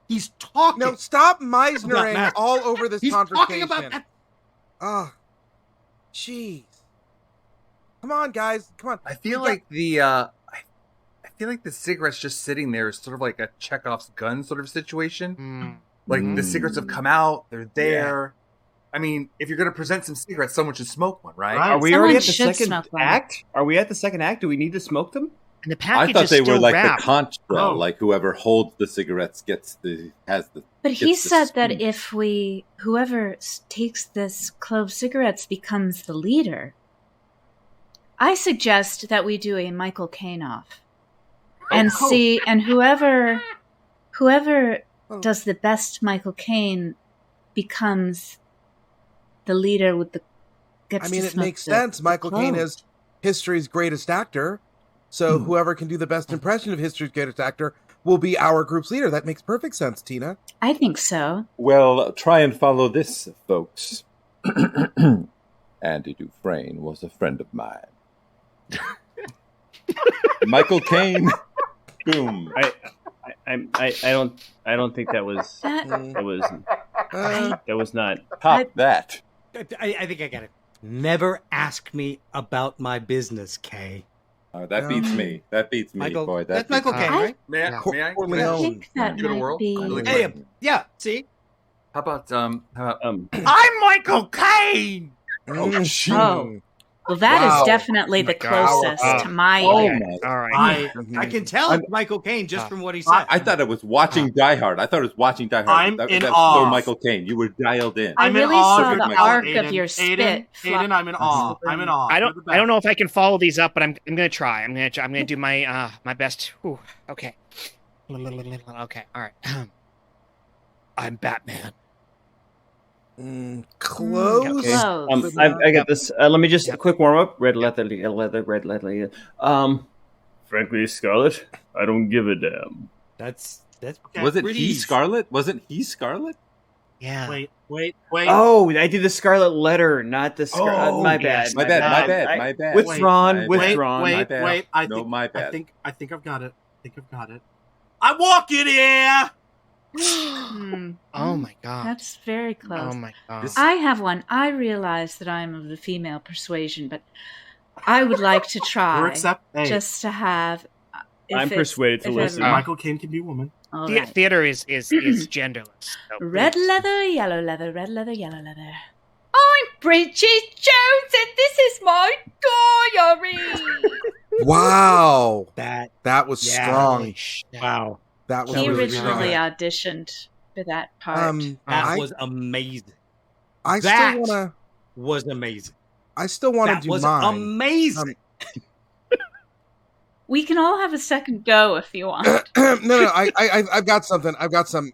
He's talking. No, stop About Meisnering Matt. all over this He's conversation. talking about that. Ah, jeez. Come on, guys. Come on. I feel like I feel like the cigarette's just sitting there is sort of like a Chekhov's gun sort of situation. Like the cigarettes have come out, they're there. I mean, if you're going to present some cigarettes, someone should smoke one, right? Are we Someone already at the should second smoke one. act? Are we at the second act? Do we need to smoke them? And the I package thought is they were still like wrapped. the conch shell, Oh. like whoever holds the cigarettes has the. But he gets the said that spoon. if whoever takes this clove cigarettes becomes the leader. I suggest that we do a Michael Caine off. And see, and whoever does the best Michael Caine becomes the leader with the. Gets I mean, to it smoke makes the- sense. the Michael Caine clove. is history's greatest actor. So whoever can do the best impression of history's greatest actor will be our group's leader. That makes perfect sense, Tina. I think so. Well, try and follow this, folks. Andy Dufresne was a friend of mine. Michael Caine. Boom. I don't think that was That, that was not. Pop that. I think I got it. Never ask me about my business, Kay. That beats me. That beats me, Michael, boy. that's That beats Michael me. Caine, right? May I? May I? Poorly I owned. think that Give it a might whirl. be. Really Hey, quick. yeah. See, How about I'm Michael Caine. Oh. Well, that is Wow. definitely the God. closest Wow. to my Oh ear. my! All right. I can tell it's Michael Caine just from what he said. I thought it was watching Die Hard. I thought it was watching Die Hard. I'm that, in that's awe. so Michael Caine. You were dialed in. I I'm in really awe saw of the your arc Aiden. of your spit. Aiden, I'm in awe. I'm in awe. I You're don't. the best. I don't know if I can follow these up, but I'm gonna try. I'm gonna do my my best. Whew, okay. Okay. All right. I'm Batman. Close. Close. I got this. Let me just Yep. a quick warm up. Red leather, red leather. Frankly, Scarlet, I don't give a damn. That's Was it pretty he easy. Scarlet? Wasn't he Scarlet? Yeah. Wait. Oh, I did the Scarlet Letter, not the Scarlet. Oh, my yes. bad. My bad. My bad. I- My bad. Withdrawn. My Withdrawn. bad. My Wait. bad. I No, think, my bad. I think I've got it. I'm walking here. Oh my god. That's very close. Oh my god. I have one. I realize that I'm of the female persuasion, but I would like to We're try accept. Hey, just to have. if I'm it's- persuaded to if listen. ever- Michael Caine can be a woman. All The- right. Theater is genderless. So Red please. leather, yellow leather, red leather, yellow leather. I'm Bridget Jones, and this is my diary. Wow. that. Was Yeah. strong. Holy shit. Wow, That was He really originally strong. auditioned for that part. that I, was amazing. I that still wanna. Was amazing. I still want That to do was mine. amazing. We can all have a second go if you want. no. I've got something. I've got some.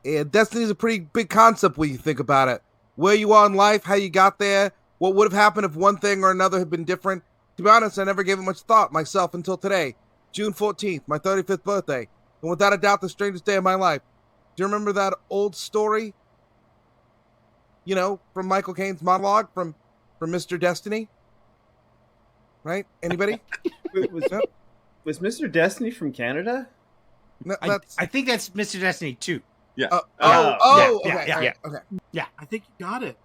Yeah, Destiny's a pretty big concept when you think about it. Where you are in life, how you got there, what would have happened if one thing or another had been different. To be honest, I never gave it much thought myself until today, June 14th, my 35th birthday, and without a doubt, the strangest day of my life. Do you remember that old story? You know, from Michael Caine's monologue from Mr. Destiny? Right? Anybody? Was Mr. Destiny from Canada? No, I think that's Mr. Destiny 2. Yeah. okay. yeah, Okay. yeah. Okay. I think you got it.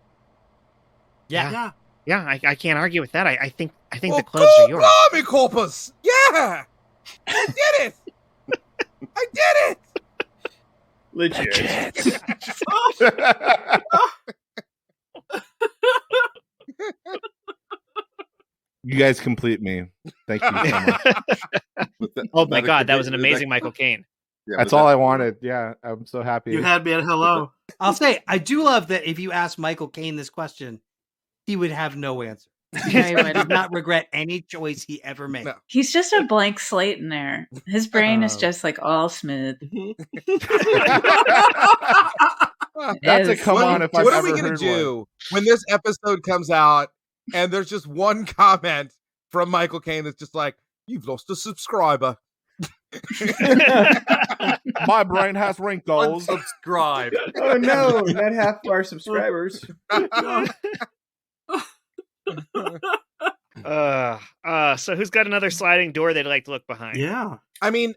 Yeah. Yeah. Yeah, I can't argue with that. I think Well, the clothes are yours. Blimey, Corpus! Yeah! I did it! I did it! Legit. You guys complete me. Thank you so much. Oh my god, that was an amazing Michael Caine. Yeah, That's was all that- I wanted. Yeah, I'm so happy. You had me at hello. I'll say, I do love that if you ask Michael Caine this question, he would have no answer. Yeah, he He would. would not regret any choice he ever made. No. He's just a blank slate in there. His brain is just like all smooth. That's a Is- come on if I've what are ever we gonna heard do when this episode comes out and there's just one comment from Michael Caine that's just like, "You've lost a subscriber." one. My brain has wrinkles. unsubscribe. Oh no, not half of our subscribers. So who's got another sliding door they'd like to look behind? Yeah. I mean,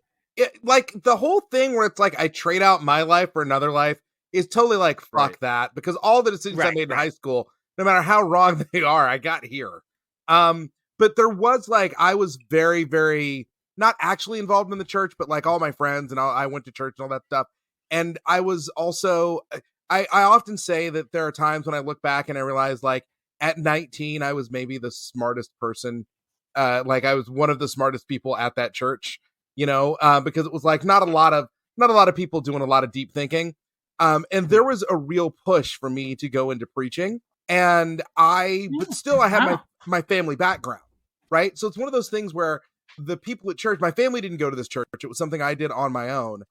like the whole thing where it's like I trade out my life for another life is totally like fuck Right. that, because all the decisions I Right, made in right. high school no matter how wrong they are, I got here. But there was like, I was very, very not actually involved in the church, but like all my friends and I went to church and all that stuff. And I was also, I often say that there are times when I look back and I realize like at 19, I was maybe the smartest person. Like I was one of the smartest people at that church, because it was like not a lot of people doing a lot of deep thinking. And there was a real push for me to go into preaching. And but still I had my family background, right? So it's one of those things where the people at church, my family didn't go to this church. It was something I did on my own.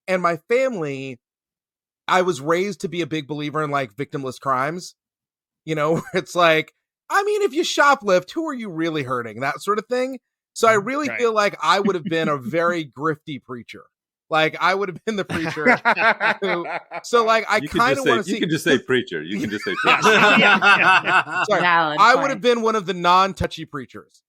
And my family, I was raised to be a big believer in like victimless crimes, where it's like, I mean, if you shoplift, who are you really hurting? That sort of thing. So I really feel like I would have been a very grifty preacher. Like I would have been the preacher. So like I kind of want to see. You can just say preacher. You can just say preacher. Sorry, I would have been one of the non-touchy preachers.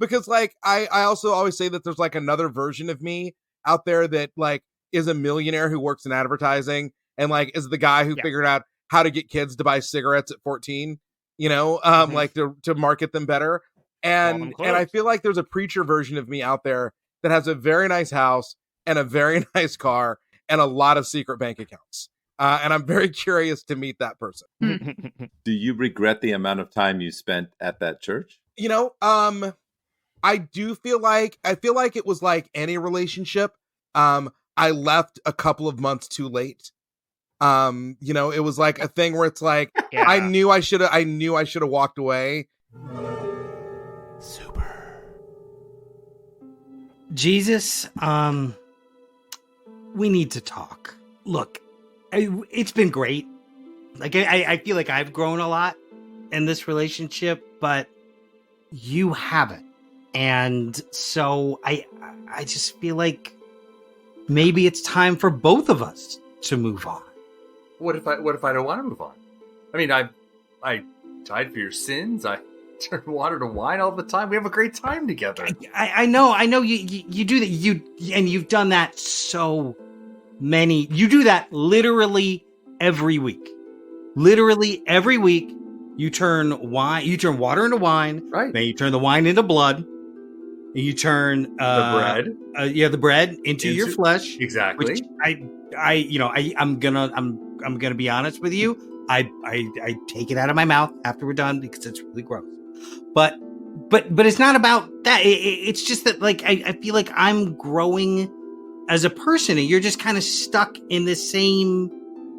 Because like I also always say that there's like another version of me out there that like is a millionaire who works in advertising and like is the guy who figured out how to get kids to buy cigarettes at 14. Like to market them better. And I feel like there's a preacher version of me out there that has a very nice house and a very nice car and a lot of secret bank accounts. And I'm very curious to meet that person. Do you regret the amount of time you spent at that church? I do feel like it was like any relationship. I left a couple of months too late. It was like a thing where it's like, I knew I should have walked away. Super. Jesus, we need to talk. Look, it's been great. Like, I feel like I've grown a lot in this relationship, but you haven't. And so I just feel like maybe it's time for both of us to move on. What if I don't want to move on? I mean, I died for your sins. I turned water to wine all the time. We have a great time together. I know you do that. You've done that so many. You do that literally every week. Literally every week, you turn water into wine. Right. Then you turn the wine into blood. And you turn the bread into your flesh. Exactly. Which I'm gonna be honest with you. I take it out of my mouth after we're done because it's really gross. But it's not about that. It's just that like I feel like I'm growing as a person, and you're just kind of stuck in the same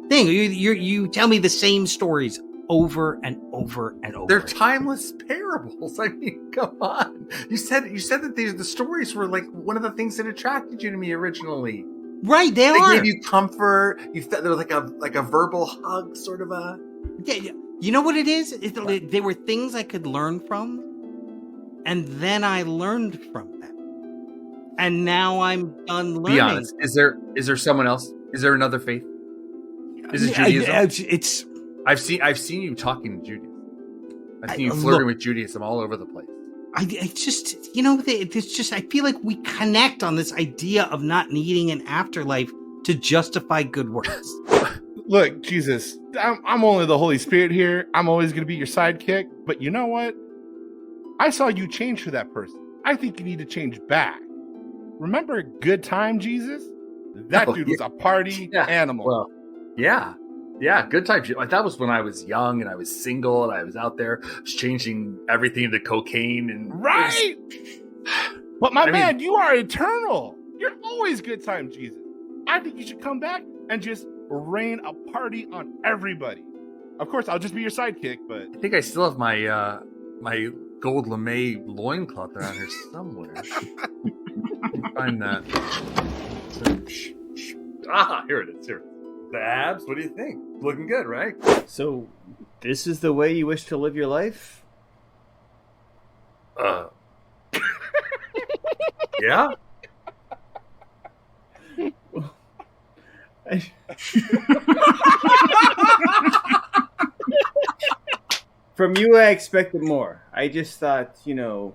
thing. You tell me the same stories over and over and over. They're timeless parables. I mean, come on. You said that the stories were like one of the things that attracted you to me originally. Right, they are. They gave you comfort. You felt there was like a verbal hug, sort of a. Yeah. You know what it is? They were things I could learn from, and then I learned from them, and now I'm done learning. Be honest. Is there someone else? Is there another faith? Is it Judaism? I've seen you talking to Judaism. I've seen you flirting with Judaism all over the place. I feel like we connect on this idea of not needing an afterlife to justify good works. Look, Jesus, I'm only the Holy Spirit here. I'm always going to be your sidekick. But you know what? I saw you change for that person. I think you need to change back. Remember a good time, Jesus? That dude was a party animal. Well, yeah. Yeah, good time. That was when I was young and I was single and I was out there changing everything into cocaine. And right! But my man, you are eternal. You're always good time, Jesus. I think you should come back and just rain a party on everybody. Of course, I'll just be your sidekick, but... I think I still have my my gold lame loincloth around here somewhere. Find that. Here it is. Here. The abs. What do you think? Looking good, right? So, this is the way you wish to live your life? Yeah. From you, I expected more. I just thought, you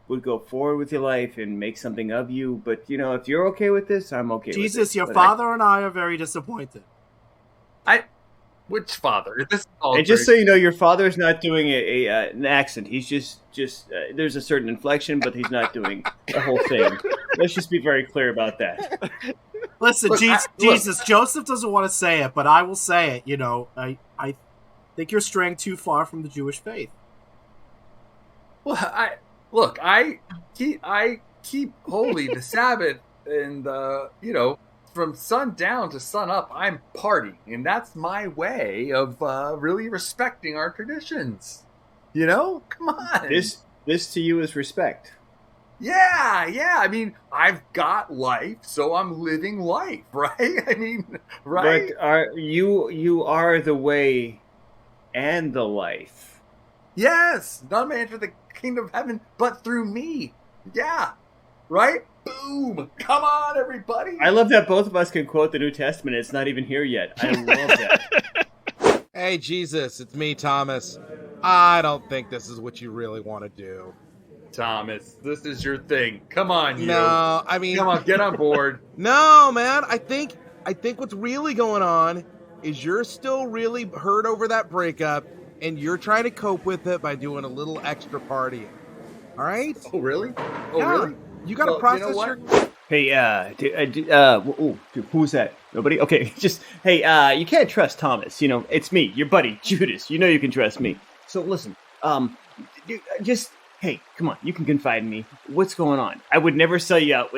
would go forward with your life and make something of you. But, if you're okay with this, I'm okay with it. Jesus, your father and I are very disappointed. Which father? This is all And just so great. you know, your father is not doing an accent. He's just there's a certain inflection, but he's not doing the whole thing. Let's just be very clear about that. Listen, Look, Jesus, Joseph doesn't want to say it, but I will say it. You know, I think you're straying too far from the Jewish faith. Well, I keep holy the Sabbath, and from sundown to sun up, I'm partying, and that's my way of really respecting our traditions. You know, come on. This to you is respect. Yeah. I mean, I've got life, so I'm living life, right? I mean, right? But you are the way and the life. Yes, none may enter the kingdom of heaven but through me. Yeah, right? Boom! Come on, everybody! I love that both of us can quote the New Testament. It's not even here yet. I love that. Hey, Jesus, it's me, Thomas. I don't think this is what you really want to do. Thomas, this is your thing. Come on, you. No, I mean... Come on, get on board. No, man. I think what's really going on is you're still really hurt over that breakup, and you're trying to cope with it by doing a little extra partying. All right? Oh, really? Oh, Yeah. really? You got to Well, process you know what? your... Hey, who's that? Nobody? Okay, you can't trust Thomas. You know, it's me, your buddy, Judas. You know you can trust me. So listen, hey, come on, you can confide in me. What's going on? I would never sell you out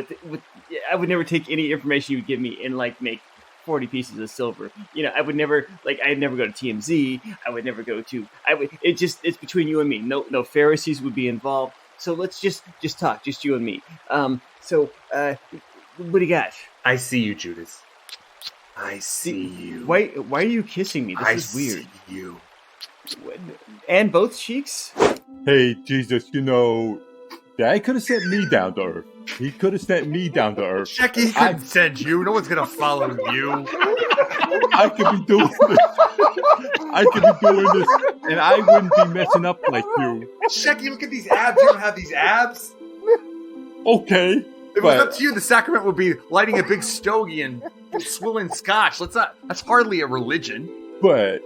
I would never take any information you would give me and make 40 pieces of silver. You know, I'd never go to TMZ. I would never go to, it's between you and me. No Pharisees would be involved. So let's just talk, just you and me. What do you got? I see you, Judas. I see you. Why are you kissing me? This is weird. See you. And both cheeks? Hey, Jesus, Dad could have sent me down to Earth. He could have sent me down to Earth. Sheki couldn't send you. No one's going to follow you. I could be doing this. And I wouldn't be messing up like you. Sheki, look at these abs. You don't have these abs. Okay. If it was up to you, the sacrament would be lighting a big stogie and swilling scotch. That's hardly a religion. But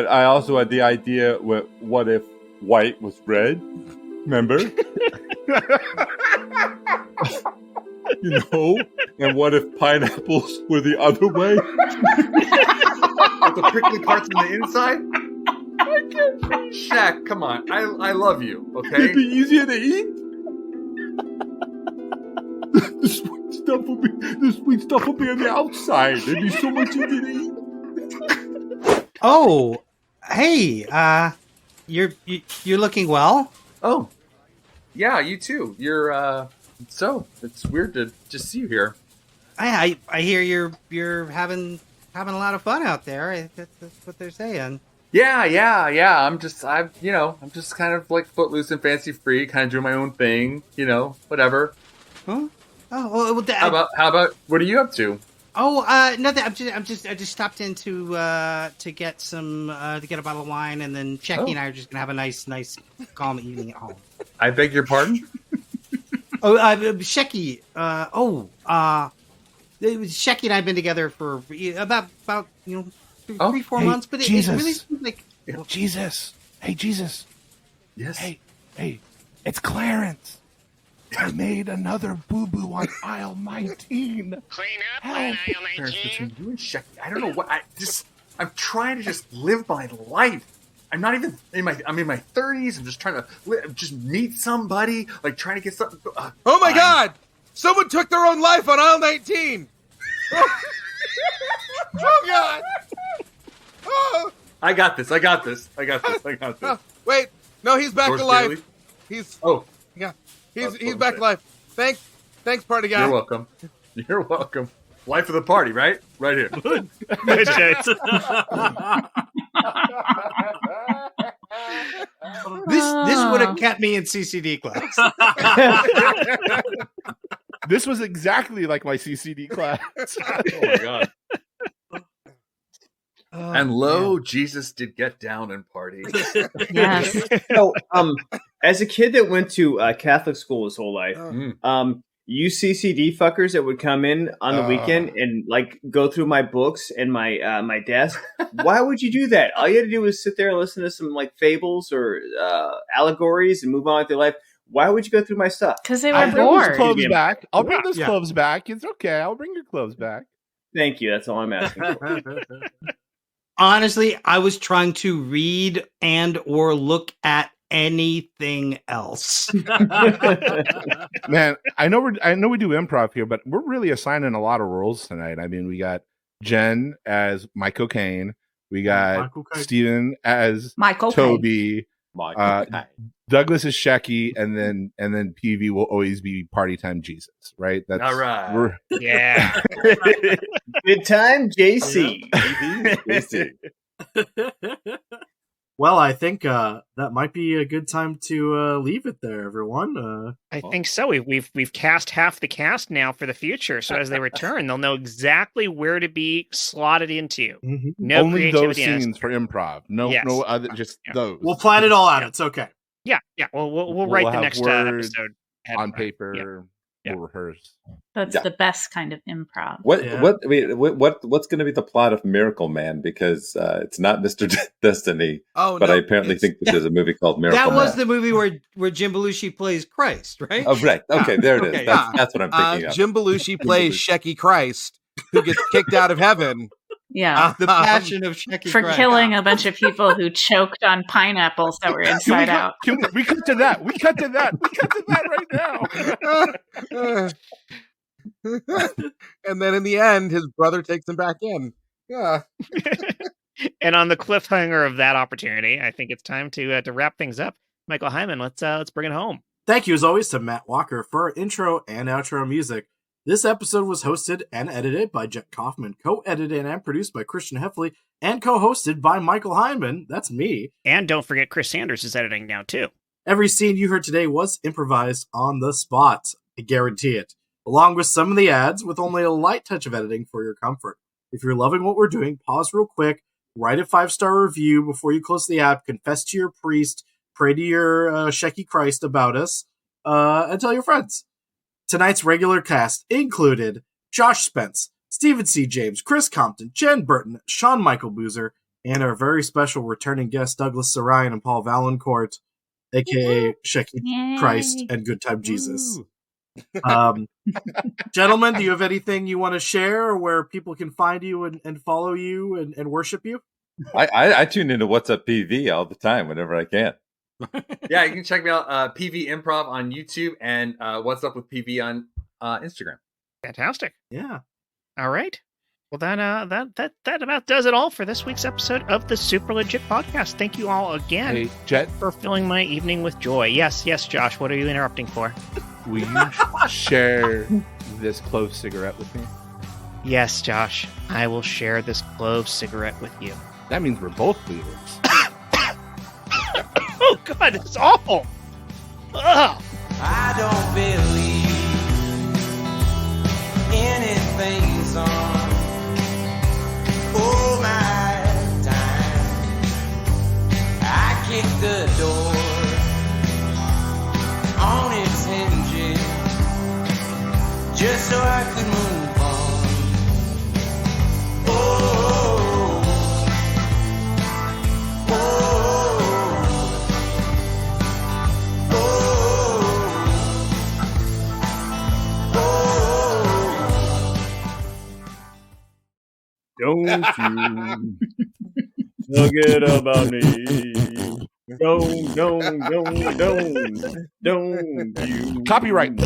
I also had the idea, what if white was red? Remember? And what if pineapples were the other way? With the prickly parts on the inside? Shaq, come on. I love you, okay? It'd be easier to eat. The sweet stuff will be on the outside. It'd be so much easier to eat. Oh, hey, you're looking well. Oh, yeah, you too. You're so it's weird to just see you here. I hear you're having a lot of fun out there. That's what they're saying. Yeah. I'm just kind of like footloose and fancy free, kind of doing my own thing. Whatever. Huh? Oh, well, how about what are you up to? Oh, nothing. I just stopped in to get to get a bottle of wine, and then Sheki and I are just gonna have a nice calm evening at home. I beg your pardon? Sheki. Sheki and I have been together for about 3-4 months, but it really seems like Jesus. Hey, Jesus. Yes. Hey, it's Clarence. I made another boo-boo on aisle 19. Clean up on aisle Between 19. you and Sheki, I don't know what I'm trying to just live my life. I'm not even I'm in my 30s. I'm just trying to just meet somebody, like trying to get something. Oh my God! Someone took their own life on aisle 19. Oh God! Oh. I got this. Wait, no, he's back George to life. Bailey? He's back to life. Thanks, party guy. You're welcome. Life of the party, right? Right here. This would have kept me in CCD class. This was exactly like my CCD class. Oh my God. And Jesus did get down and party. Yes. So, as a kid that went to Catholic school his whole life, you CCD fuckers that would come in on the weekend and like go through my books and my my desk. Why would you do that? All you had to do was sit there and listen to some like fables or allegories and move on with your life. Why would you go through my stuff? Because they were I'll bring those bored. cloves back. I'll bring those Yeah. cloves back. It's okay. I'll bring your cloves back. Thank you. That's all I'm asking for. Honestly, I was trying to read and or look at anything else. Man, I know we do improv here, but we're really assigning a lot of roles tonight. I mean, we got Jen as Michael Caine, we got Michael Caine. Steven as Michael Caine. Toby, Michael Caine. Douglas is Sheki, and then PV will always be Party Time Jesus, right? That's All right. we're- Yeah. Good time, JC. Well, I think that might be a good time to leave it there, everyone. I think so. We've cast half the cast now for the future, so as they return, they'll know exactly where to be slotted into. Mhm. No only those creativity in it. scenes for improv. No, Yes. no other, just Yeah. those. We'll plan it all out. It's okay. Yeah, yeah. Well, we'll We'll write the have next words episode ahead of on time. paper. Yeah. We'll rehearse. That's Yeah. the best kind of improv. What's going to be the plot of Miracle Man? Because it's not Mr. Destiny, Oh, but no, I apparently it's- think that there's a movie called Miracle That was Man. the movie where Jim Belushi plays Christ, right? Oh, right. Okay, there it is. Okay. That's what I'm thinking of. Jim Belushi plays Sheki Christ, who gets kicked out of heaven. Yeah. The Passion of Sheki For Christ. killing a bunch of people who choked on pineapples that were inside out. We cut to that. We cut to that. We cut to that right now. And then in the end, his brother takes him back in. Yeah. And on the cliffhanger of that opportunity, I think it's time to wrap things up. Michael Heiman, let's bring it home. Thank you, as always, to Matt Walker for our intro and outro music. This episode was hosted and edited by Jet Kaufman, co-edited and produced by Christian Heffley, and co-hosted by Michael Heiman. That's me. And don't forget, Chris Sanders is editing now too. Every scene you heard today was improvised on the spot. I guarantee it. Along with some of the ads, with only a light touch of editing for your comfort. If you're loving what we're doing, pause real quick, write a 5-star review before you close the app, confess to your priest, pray to your Sheki Christ about us, and tell your friends. Tonight's regular cast included Josh Spence, Stephen C. James, Chris Compton, Jen Burton, Sean Michael Boozer, and our very special returning guest, Douglas Sarine and Paul Vaillancourt, a.k.a. Sheki Christ and Good Time Jesus. Gentlemen, do you have anything you want to share where people can find you and follow you and worship you? I tune into What's Up PV all the time whenever I can. Yeah, you can check me out, PV Improv on YouTube and What's Up with PV on Instagram. Fantastic. Yeah. All right. Well, that about does it all for this week's episode of the Super Legit Podcast. Thank you all again Hey, Jet, for filling my evening with joy. Yes, Josh. What are you interrupting for? will you share this clove cigarette with me? Yes, Josh. I will share this clove cigarette with you. That means we're both leaders. Oh God, it's awful. Ugh. I don't believe anything's on all my time. I kicked the door on its hinges just so I could move on. Oh, Don't you forget about me. Don't you Copyright.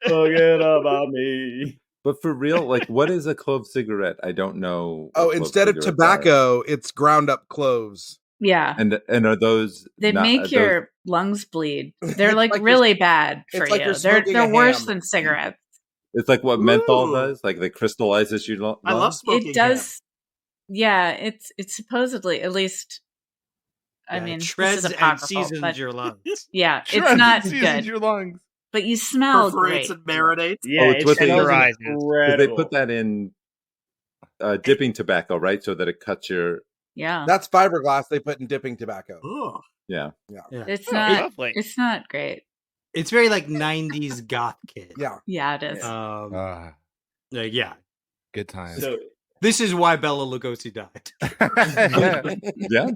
forget about me. But for real, like, what is a clove cigarette? I don't know. Oh, what clove instead of cigarettes tobacco, it's ground up cloves. Yeah. are. And are those? They not- make are those- your lungs bleed. They're It's like, like really bad for it's like you. you're They're smoking a worse ham. than cigarettes. It's like what menthol Ooh. does. Like they crystallizes your lungs. I love smoking. It does. Yeah, it's supposedly, at least. I mean, shreds this is and apocryphal, seasons but your lungs. yeah, Shreds it's not and seasons good. your lungs. But you smell Perforates great. and marinates. Yeah, Oh, it's what they- Tenderizes. But they put that in dipping tobacco, right? So that it cuts your. Yeah, That's fiberglass they put in dipping tobacco. Ugh. Yeah. it's Oh, not. lovely. It's not great. It's very like 90s goth kid. Yeah. Yeah, it is. Yeah. Good times. So This is why Bela Lugosi died. Yeah.